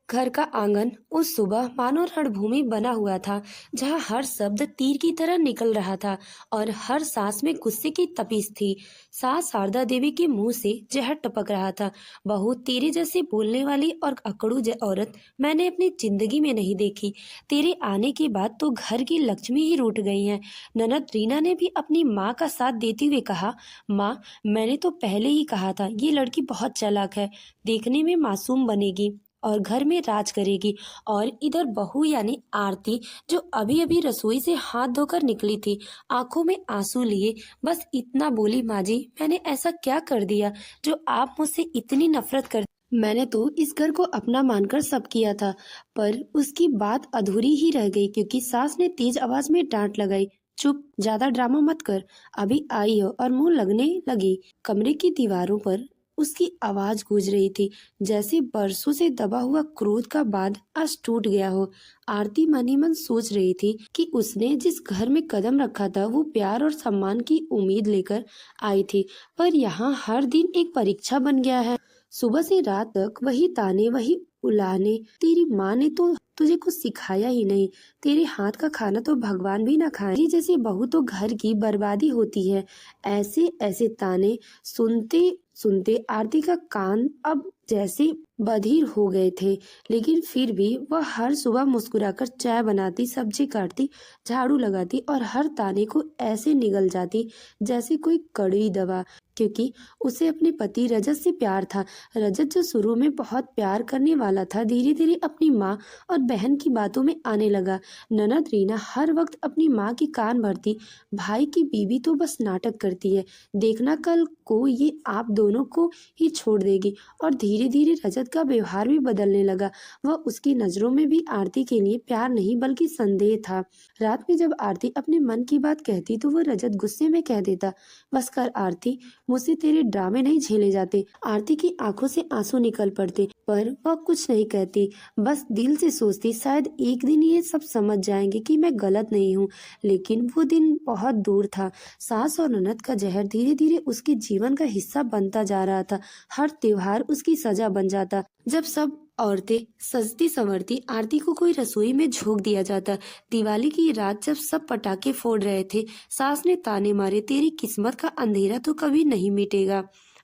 घर का आंगन उस सुबह मानो रणभूमि बना हुआ था, जहाँ हर शब्द तीर की तरह निकल रहा था और हर सांस में गुस्से की तपीस थी। सास शारदा देवी के मुंह से जहर टपक रहा था। बहू, तेरे जैसी बोलने वाली और अकड़ू औरत मैंने अपनी जिंदगी में नहीं देखी। तेरे आने के बाद तो घर की लक्ष्मी ही रूठ गई है। ननद रीना ने भी अपनी माँ का साथ देते हुए कहा, माँ, मैंने तो पहले ही कहा था, ये लड़की बहुत चालाक है, देखने में मासूम बनेगी और घर में राज करेगी। और इधर बहू यानी आरती, जो अभी अभी रसोई से हाथ धोकर निकली थी, आंखों में आंसू लिए बस इतना बोली, माँ जी, मैंने ऐसा क्या कर दिया जो आप मुझसे इतनी नफरत कर। मैंने तो इस घर को अपना मानकर सब किया था, पर उसकी बात अधूरी ही रह गई क्योंकि सास ने तेज आवाज में डांट लगाई, चुप, ज्यादा ड्रामा मत कर, अभी आई हो और मुंह लगने लगी। कमरे की दीवारों पर उसकी आवाज गूंज रही थी, जैसे बरसों से दबा हुआ क्रोध का बांध आज टूट गया हो। आरती मन ही मन सोच रही थी कि उसने जिस घर में कदम रखा था वो प्यार और सम्मान की उम्मीद लेकर आई थी, पर यहाँ हर दिन एक परीक्षा बन गया है। सुबह से रात तक वही ताने, वही उलाहने। तेरी माँ ने तो तुझे कुछ सिखाया ही नहीं, तेरे हाथ का खाना तो भगवान भी ना खाए, तेरी जैसी बहू तो घर की बर्बादी होती है। ऐसे ऐसे ताने सुनते सुनते आरती का कान अब जैसे बधिर हो गए थे, लेकिन फिर भी वह हर सुबह मुस्कुराकर चाय बनाती, सब्जी काटती, झाड़ू लगाती और हर ताने को ऐसे निगल जाती जैसे कोई कड़वी दवा, क्योंकि उसे अपने पति रजत से प्यार था। रजत, जो शुरू में बहुत प्यार करने वाला था, धीरे धीरे अपनी माँ और बहन की बातों में आने लगा। ननद रीना हर वक्त अपनी माँ की कान भरती, भाई की बीवी तो बस नाटक करती है, देखना कल को ये आप दोनों को ही छोड़ देगी। और धीरे धीरे रजत का व्यवहार भी बदलने लगा। वह उसकी नजरों में भी आरती के लिए प्यार नहीं बल्कि संदेह था। रात में जब आरती अपने मन की बात कहती तो वह रजत गुस्से में कह देता, बस कर आरती, मुझसे तेरे ड्रामे नहीं झेले जाते। आरती की आंखों से आंसू निकल पड़ते, पर वह कुछ नहीं कहती, बस दिल से सोचती, शायद एक दिन ये सब समझ जाएंगे कि मैं गलत नहीं हूँ। लेकिन वो दिन बहुत दूर था। सास और ननद का जहर धीरे धीरे उसके जीवन का हिस्सा बनता जा रहा था। हर त्योहार उसकी सजा बन जाता। जब सब औरतें सजती संवरती आरती को कोई रसोई में झोंक दिया जाता। दिवाली की रात जब सब पटाखे फोड़ रहे थे, सास ने ताने मारे, तेरी किस्मत का अंधेरा तो कभी नहीं मिटेगा।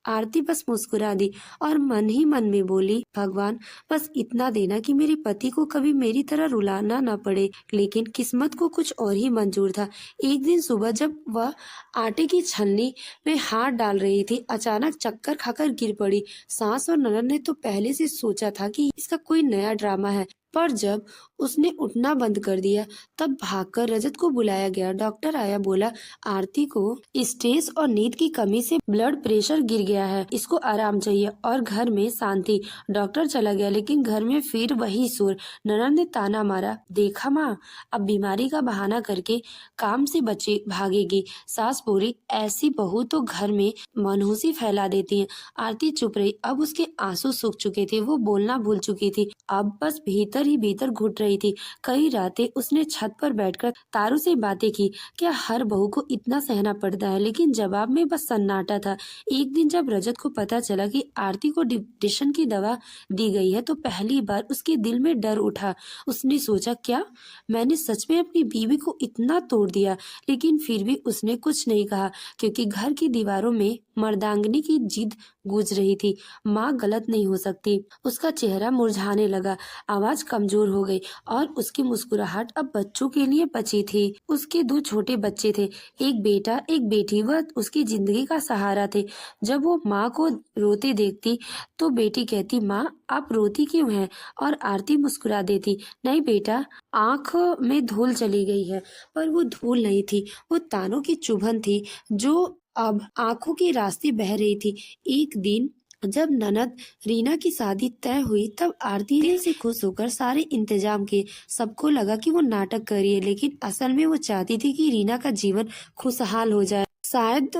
आरती बस मुस्कुरा दी और मन ही मन में बोली, भगवान, बस इतना देना कि मेरे पति को कभी मेरी तरह रुलाना ना पड़े। लेकिन किस्मत को कुछ और ही मंजूर था। एक दिन सुबह जब वह आटे की छलनी में हाथ डाल रही थी, अचानक चक्कर खाकर गिर पड़ी। सास और ननद ने तो पहले से सोचा था कि इसका कोई नया ड्रामा है, पर जब उसने उठना बंद कर दिया तब भागकर रजत को बुलाया गया। डॉक्टर आया, बोला, आरती को स्ट्रेस और नींद की कमी से ब्लड प्रेशर गिर गया है, इसको आराम चाहिए। और घर में शांति। डॉक्टर चला गया, लेकिन घर में फिर वही शोर। ननद ने ताना मारा, देखा माँ, अब बीमारी का बहाना करके काम से बचे भागेगी। सास बोली, ऐसी बहू तो घर में मनहूसी फैला देती है। आरती चुप रही। अब उसके आंसू सूख चुके थे, वो बोलना भूल चुकी थी, अब बस भीतर ही भीतर घुट रही थी। कई रातें उसने छत पर बैठकर तारों से बातें की, क्या हर बहू को इतना सहना पड़ता है, लेकिन जवाब में बस सन्नाटा था। एक दिन जब रजत को पता चला कि आरती को डिप्रेशन की दवा दी गई है तो पहली बार उसके दिल में डर उठा। उसने सोचा, क्या मैंने सच में अपनी बीवी को इतना तोड़ दिया? लेकिन फिर भी उसने कुछ नहीं कहा, क्योंकि घर की दीवारों में मर्दांगनी की जिद गूंज रही थी, माँ गलत नहीं हो सकती। उसका चेहरा मुरझाने लगा, आवाज कमजोर हो गई और उसकी मुस्कुराहट अब बच्चों के लिए बची थी। उसके दो छोटे बच्चे थे, एक बेटा एक बेटी, वह उसकी जिंदगी का सहारा थे। जब वो माँ को रोते देखती तो बेटी कहती, माँ आप रोती क्यों हैं? और आरती मुस्कुरा देती, नहीं बेटा, आंख में धूल चली गई है। पर वो धूल नहीं थी, वो तानों की चुभन थी जो अब आंखों के रास्ते बह रही थी। एक दिन जब ननद रीना की शादी तय हुई तब आरती दिल से खुश होकर सारे इंतजाम किए। सबको लगा कि वो नाटक कर रही है, लेकिन असल में वो चाहती थी कि रीना का जीवन खुशहाल हो जाए। शायद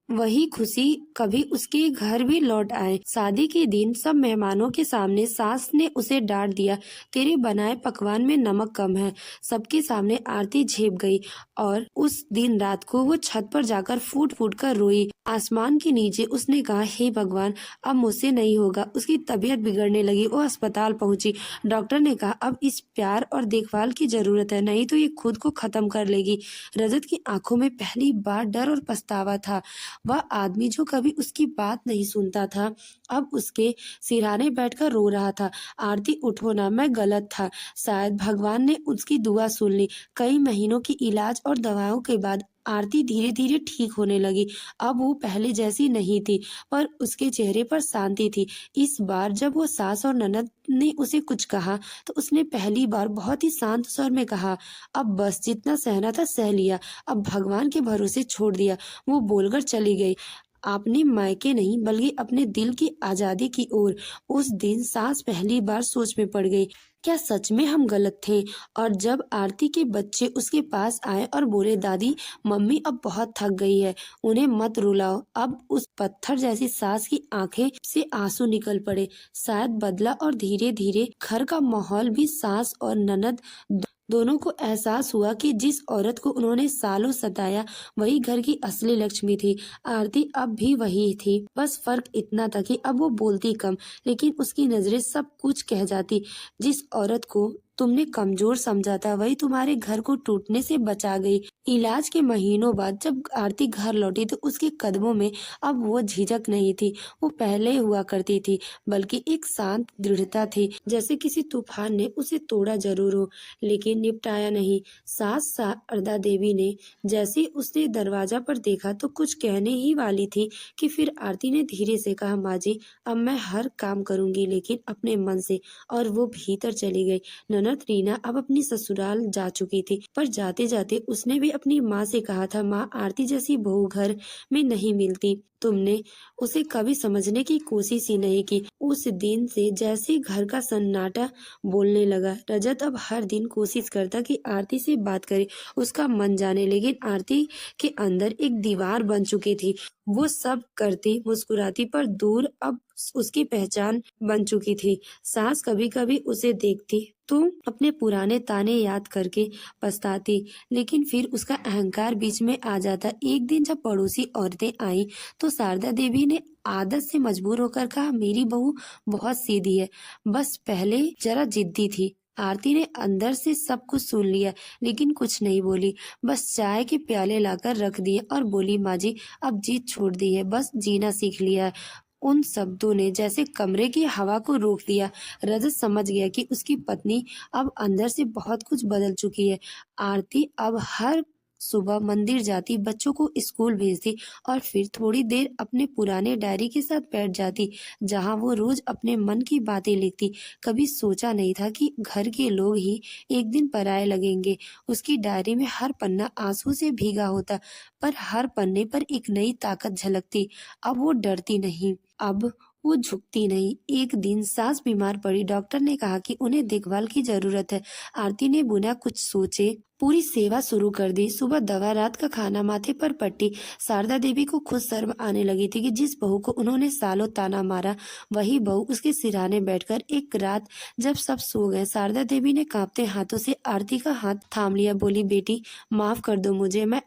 वही खुशी कभी उसके घर भी लौट आए। शादी के दिन सब मेहमानों के सामने सास ने उसे डांट दिया, तेरे बनाए पकवान में नमक कम है। सबके सामने आरती झेप गई और उस दिन रात को वो छत पर जाकर फूट फूट कर रोई। आसमान के नीचे उसने कहा, हे भगवान, अब मुझसे नहीं होगा। उसकी तबीयत बिगड़ने लगी, वो अस्पताल पहुंची। डॉक्टर ने कहा, अब इस प्यार और देखभाल की जरूरत है, नहीं तो ये खुद को खत्म कर लेगी। रजत की आंखों में पहली बार डर और पछतावा था। वह आदमी जो कभी उसकी बात नहीं सुनता था, अब उसके सिरहाने बैठकर रो रहा था। आरती, उठो ना, मैं गलत था। शायद भगवान ने उसकी दुआ सुन ली। कई महीनों की इलाज और दवाओं के बाद आरती धीरे धीरे ठीक होने लगी। अब वो पहले जैसी नहीं थी, पर उसके चेहरे पर शांति थी। इस बार जब वो सास और ननद ने उसे कुछ कहा, तो उसने पहली बार बहुत ही शांत स्वर में कहा, अब बस, जितना सहना था सह लिया, अब भगवान के भरोसे छोड़ दिया। वो बोलकर चली गई, अपने मायके नहीं बल्कि अपने दिल की आजादी की ओर। उस दिन सास पहली बार सोच में पड़ गई, क्या सच में हम गलत थे? और जब आरती के बच्चे उसके पास आए और बोले, दादी, मम्मी अब बहुत थक गई है, उन्हें मत रुलाओ, अब उस पत्थर जैसी सास की आंखें से आंसू निकल पड़े। शायद बदला और धीरे धीरे घर का माहौल भी। सास और ननद दोनों को एहसास हुआ कि जिस औरत को उन्होंने सालों सताया, वही घर की असली लक्ष्मी थी। आरती अब भी वही थी, बस फर्क इतना था कि अब वो बोलती कम, लेकिन उसकी नजरें सब कुछ कह जाती। जिस औरत को तुमने कमजोर समझा था, वही तुम्हारे घर को टूटने से बचा गई। इलाज के महीनों बाद जब आरती घर लौटी, तो उसके कदमों में अब वो झिझक नहीं थी, वो पहले हुआ करती थी, बल्कि एक शांत दृढ़ता थी, जैसे किसी तूफान ने उसे तोड़ा जरूर हो, लेकिन निपटाया नहीं। सास शारदा देवी ने जैसे ही उसने दरवाजा पर देखा, तो कुछ कहने ही वाली थी कि फिर आरती ने धीरे से कहा, माँ जी, अब मैं हर काम करूंगी, लेकिन अपने मन से। और वो भीतर चली गई। ननद रीना अब अपनी ससुराल जा चुकी थी, पर जाते जाते उसने भी अपनी माँ से कहा था, माँ, आरती जैसी बहू घर में नहीं मिलती। तुमने उसे कभी समझने की कोशिश ही नहीं की। उस दिन से जैसे घर का सन्नाटा बोलने लगा। रजत अब हर दिन कोशिश करता कि आरती से बात करे, उसका मन जाने, लेकिन आरती के अंदर एक दीवार बन चुकी थी। वो सब करती, मुस्कुराती, पर दूर अब उसकी पहचान बन चुकी थी। सास कभी कभी उसे देखती तो अपने पुराने ताने याद करके पछताती, लेकिन फिर उसका अहंकार बीच में आ जाता। एक दिन जब पड़ोसी औरतें आई, तो शारदा देवी ने आदत से मजबूर होकर कहा, मेरी बहू बहुत सीधी है, बस पहले जरा जिद्दी थी। आरती ने अंदर से सब कुछ सुन लिया, लेकिन कुछ नहीं बोली, बस चाय के प्याले लाकर रख दिए और बोली, माँ जी, अब जीत छोड़ दी है, बस जीना सीख लिया है। उन शब्दों ने जैसे कमरे की हवा को रोक दिया। रजत समझ गया कि उसकी पत्नी अब अंदर से बहुत कुछ बदल चुकी है। आरती अब हर सुबह मंदिर जाती, बच्चों को स्कूल भेजती और फिर थोड़ी देर अपने पुराने डायरी के साथ बैठ जाती, जहां वो रोज अपने मन की बातें लिखती। कभी सोचा नहीं था कि घर के लोग ही एक दिन पराये लगेंगे। उसकी डायरी में हर पन्ना आंसू से भीगा होता, पर हर पन्ने पर एक नई ताकत झलकती। अब वो डरती नहीं, अब वो झुकती नहीं। एक दिन सास बीमार पड़ी, डॉक्टर ने कहा कि उन्हें देखभाल की जरूरत है। आरती ने बिना कुछ सोचे पूरी सेवा शुरू कर दी। सुबह दवा, रात का खाना, माथे पर पट्टी। शारदा देवी को खुद शर्म आने लगी थी कि जिस बहू को उन्होंने सालों ताना मारा, वही बहू उसके सिरहाने बैठकर। एक रात जब सब सो गए, शारदा देवी ने कांपते हाथों से आरती का हाथ थाम लिया, बोली, बेटी, माफ कर दो मुझे, मैं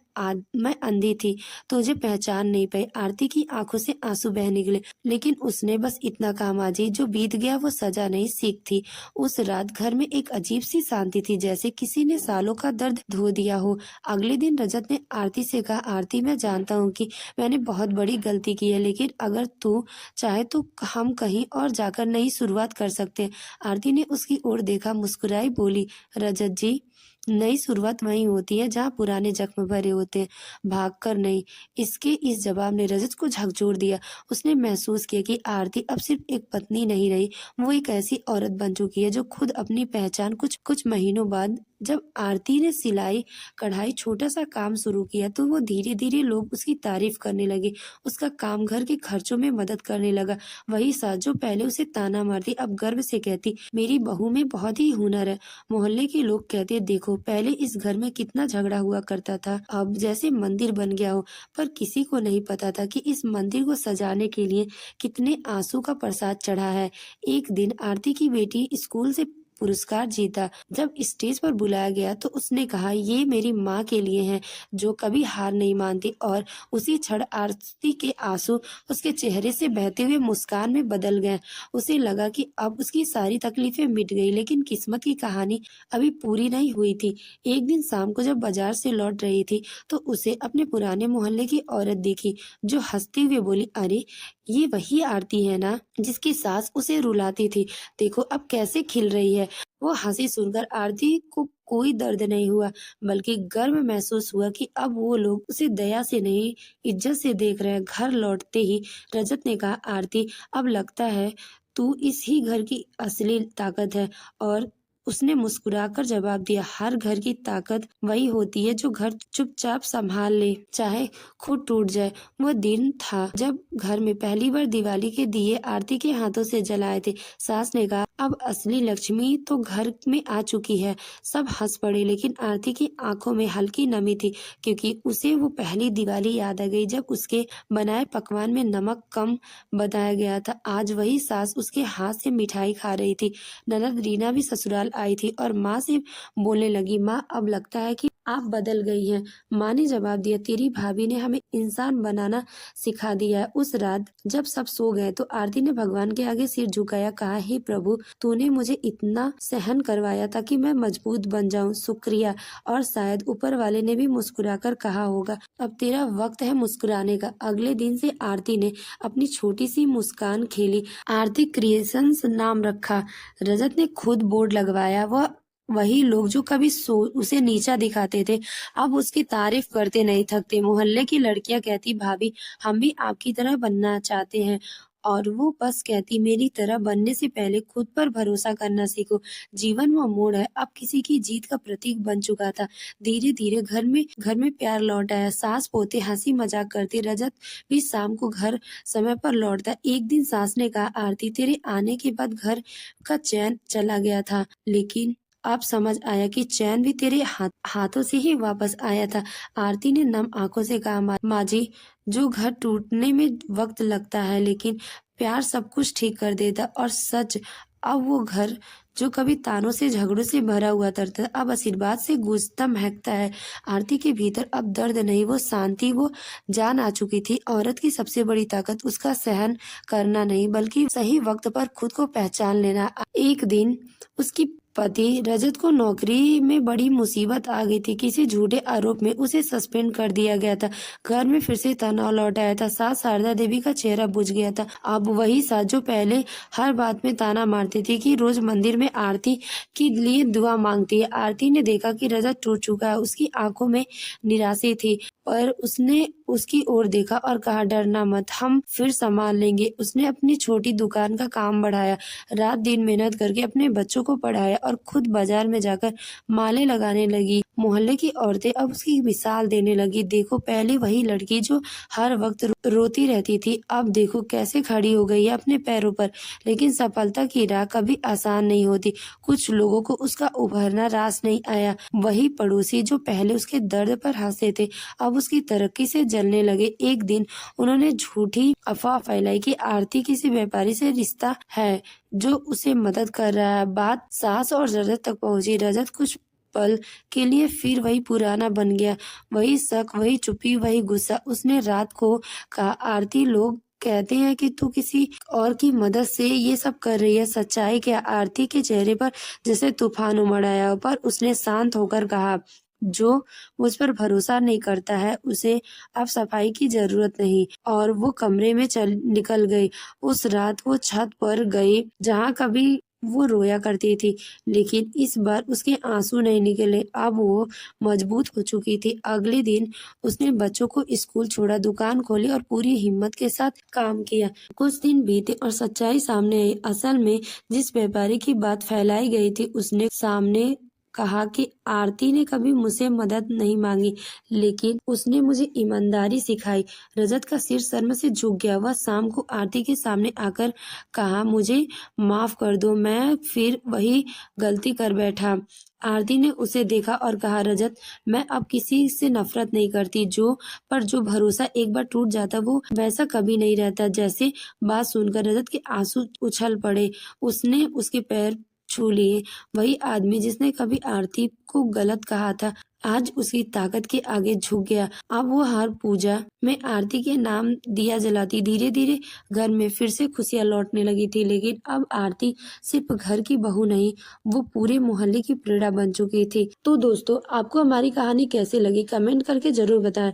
अंधी थी, तुझे पहचान नहीं पाई। आरती की आंखों से आंसू बह निकले, लेकिन उसने बस इतना कहा, माँ जी, जो बीत गया वो सजा नहीं, सीख थी। उस रात घर में एक अजीब सी शांति थी, जैसे किसी ने सालों का दर्द धो दिया हो। अगले दिन रजत ने आरती से कहा, आरती, मैं जानता हूँ कि मैंने बहुत बड़ी गलती की है, लेकिन अगर तू चाहे तो हम कहीं और जाकर नई शुरुआत कर सकते हैं। आरती ने उसकी ओर देखा, मुस्कुराई, बोली, रजत जी, नई शुरुआत वहीं होती है जहाँ पुराने जख्म भरे होते हैं, भागकर नहीं। इसके इस जवाब ने रजत को झकझोर दिया। उसने महसूस किया कि आरती अब सिर्फ एक पत्नी नहीं रही, वो एक ऐसी औरत बन चुकी है जो खुद अपनी पहचान कुछ कुछ महीनों बाद जब आरती ने सिलाई कढ़ाई छोटा सा काम शुरू किया तो वो धीरे धीरे लोग उसकी तारीफ करने लगे। उसका काम घर के खर्चों में मदद करने लगा। वही सास जो पहले उसे ताना मारती अब गर्व से कहती, मेरी बहू में बहुत ही हुनर है। मोहल्ले के लोग कहते, देखो पहले इस घर में कितना झगड़ा हुआ करता था, अब जैसे मंदिर बन गया हो। पर किसी को नहीं पता था कि इस मंदिर को सजाने के लिए कितने आंसू का प्रसाद चढ़ा है। एक दिन आरती की बेटी स्कूल से पुरस्कार जीता। जब स्टेज पर बुलाया गया तो उसने कहा, ये मेरी माँ के लिए है जो कभी हार नहीं मानती। और उसी क्षण आरती के आंसू उसके चेहरे से बहते हुए मुस्कान में बदल गए। उसे लगा कि अब उसकी सारी तकलीफें मिट गई, लेकिन किस्मत की कहानी अभी पूरी नहीं हुई थी। एक दिन शाम को जब बाजार से लौट रही थी तो उसे अपने पुराने मोहल्ले की औरत देखी जो हंसते हुए बोली, अरे ये वही आरती है ना जिसकी सास उसे रुलाती थी, देखो अब कैसे खिल रही है। वो हंसी सुनकर आरती को कोई दर्द नहीं हुआ, बल्कि गर्व महसूस हुआ कि अब वो लोग उसे दया से नहीं इज्जत से देख रहे हैं। घर लौटते ही रजत ने कहा, आरती अब लगता है तू इस ही घर की असली ताकत है। और उसने मुस्कुराकर जवाब दिया, हर घर की ताकत वही होती है जो घर चुपचाप संभाल ले, चाहे खुद टूट जाए। वह दिन था जब घर में पहली बार दिवाली के दिए आरती के हाथों से जलाए थे। सास ने कहा, अब असली लक्ष्मी तो घर में आ चुकी है। सब हंस पड़े, लेकिन आरती की आंखों में हल्की नमी थी, क्योंकि उसे वो पहली दिवाली याद आ गई जब उसके बनाए पकवान में नमक कम बताया गया था। आज वही सास उसके हाथ से मिठाई खा रही थी। ननद रीना भी ससुराल आई थी और माँ से बोलने लगी, माँ अब लगता है कि आप बदल गई हैं। माँ ने जवाब दिया, तेरी भाभी ने हमें इंसान बनाना सिखा दिया है। उस रात जब सब सो गए तो आरती ने भगवान के आगे सिर झुकाया, कहा, हे प्रभु, तूने मुझे इतना सहन करवाया ताकि मैं मजबूत बन जाऊं, शुक्रिया। और शायद ऊपर वाले ने भी मुस्कुराकर कहा होगा, अब तेरा वक्त है मुस्कुराने का। अगले दिन से आरती ने अपनी छोटी सी मुस्कान खेली, आरती क्रिएशंस नाम रखा। रजत ने खुद बोर्ड लगवाया। वह वही लोग जो कभी उसे नीचा दिखाते थे अब उसकी तारीफ करते नहीं थकते। मोहल्ले की लड़कियां कहती, भाभी हम भी आपकी तरह बनना चाहते हैं। और वो बस कहती, मेरी तरह बनने से पहले खुद पर भरोसा करना सीखो। जीवन वो मोड़ है अब किसी की जीत का प्रतीक बन चुका था। धीरे धीरे घर में प्यार लौट आया। सास पोते हंसी मजाक करती, रजत भी शाम को घर समय पर लौटता। एक दिन सास ने कहा, आरती तेरे आने के बाद घर का चैन चला गया था, लेकिन अब समझ आया कि चैन भी तेरे हाथों से ही वापस आया था। आरती ने नम आंखों से कहा, माँ जी, जो घर टूटने में वक्त लगता है लेकिन प्यार सब कुछ ठीक कर देता। और सच, अब वो घर जो कभी तानों से झगड़ों से भरा हुआ था अब आशीर्वाद से गूंजता महकता है। आरती के भीतर अब दर्द नहीं, वो शांति, वो जान आ चुकी थी। औरत की सबसे बड़ी ताकत उसका सहन करना नहीं, बल्कि सही वक्त पर खुद को पहचान लेना। एक दिन उसकी पति रजत को नौकरी में बड़ी मुसीबत आ गई थी। किसी झूठे आरोप में उसे सस्पेंड कर दिया गया था। घर में फिर से तनाव लौट आया था। सास शारदा देवी का चेहरा बुझ गया था। अब वही सास जो पहले हर बात में ताना मारती थी कि रोज मंदिर में आरती के लिए दुआ मांगती है। आरती ने देखा कि रजत टूट चुका है। उसकी आंखों में निराशा थी, पर उसने उसकी ओर देखा और कहा, डरना मत, हम फिर संभाल लेंगे। उसने अपनी छोटी दुकान का काम बढ़ाया, रात दिन मेहनत करके अपने बच्चों को पढ़ाया और खुद बाजार में जाकर माले लगाने लगी। मोहल्ले की औरतें अब उसकी मिसाल देने लगी, देखो पहले वही लड़की जो हर वक्त रोती रहती थी, अब देखो कैसे खड़ी हो गई है अपने पैरों पर। लेकिन सफलता की राह कभी आसान नहीं होती। कुछ लोगों को उसका उभरना रास नहीं आया। वही पड़ोसी जो पहले उसके दर्द पर हंसते थे अब उसकी तरक्की से जलने लगे। एक दिन उन्होंने झूठी अफवाह फैलाई कि आरती किसी व्यापारी से रिश्ता है जो उसे मदद कर रहा है। बात सास और रजत तक पहुंची। रजत कुछ पल के लिए फिर वही पुराना बन गया, वही शक, वही चुप्पी, वही गुस्सा। उसने रात को कहा, आरती लोग कहते हैं कि तू किसी और की मदद से ये सब कर रही है, सच्चाई क्या? आरती के चेहरे पर जैसे तूफान उमड़ आया, पर उसने शांत होकर कहा, जो मुझ पर भरोसा नहीं करता है उसे अब सफाई की जरूरत नहीं। और वो कमरे में निकल गई। उस रात वो छत पर गई जहाँ कभी वो रोया करती थी, लेकिन इस बार उसके आंसू नहीं निकले। अब वो मजबूत हो चुकी थी। अगले दिन उसने बच्चों को स्कूल छोड़ा, दुकान खोली और पूरी हिम्मत के साथ काम किया। कुछ दिन बीते और सच्चाई सामने आई। असल में जिस व्यापारी की बात फैलाई गई थी उसने सामने कहा कि आरती ने कभी मुझसे मदद नहीं मांगी, लेकिन उसने मुझे ईमानदारी सिखाई। रजत का सिर शर्म से झुक गया। वह शाम को आरती के सामने आकर कहा, मुझे माफ कर दो, मैं फिर वही गलती कर बैठा। आरती ने उसे देखा और कहा, रजत, मैं अब किसी से नफरत नहीं करती। जो भरोसा एक बार टूट जाता वो वैसा कभी नहीं रहता। जैसे बात सुनकर रजत के आंसू उछल पड़े। उसने उसके पैर छू लिए। वही आदमी जिसने कभी आरती को गलत कहा था, आज उसकी ताकत के आगे झुक गया। अब वो हर पूजा में आरती के नाम दिया जलाती। धीरे धीरे घर में फिर से खुशियां लौटने लगी थी। लेकिन अब आरती सिर्फ घर की बहू नहीं, वो पूरे मोहल्ले की प्रेरणा बन चुकी थी। तो दोस्तों, आपको हमारी कहानी कैसी लगी कमेंट करके जरूर बताएं।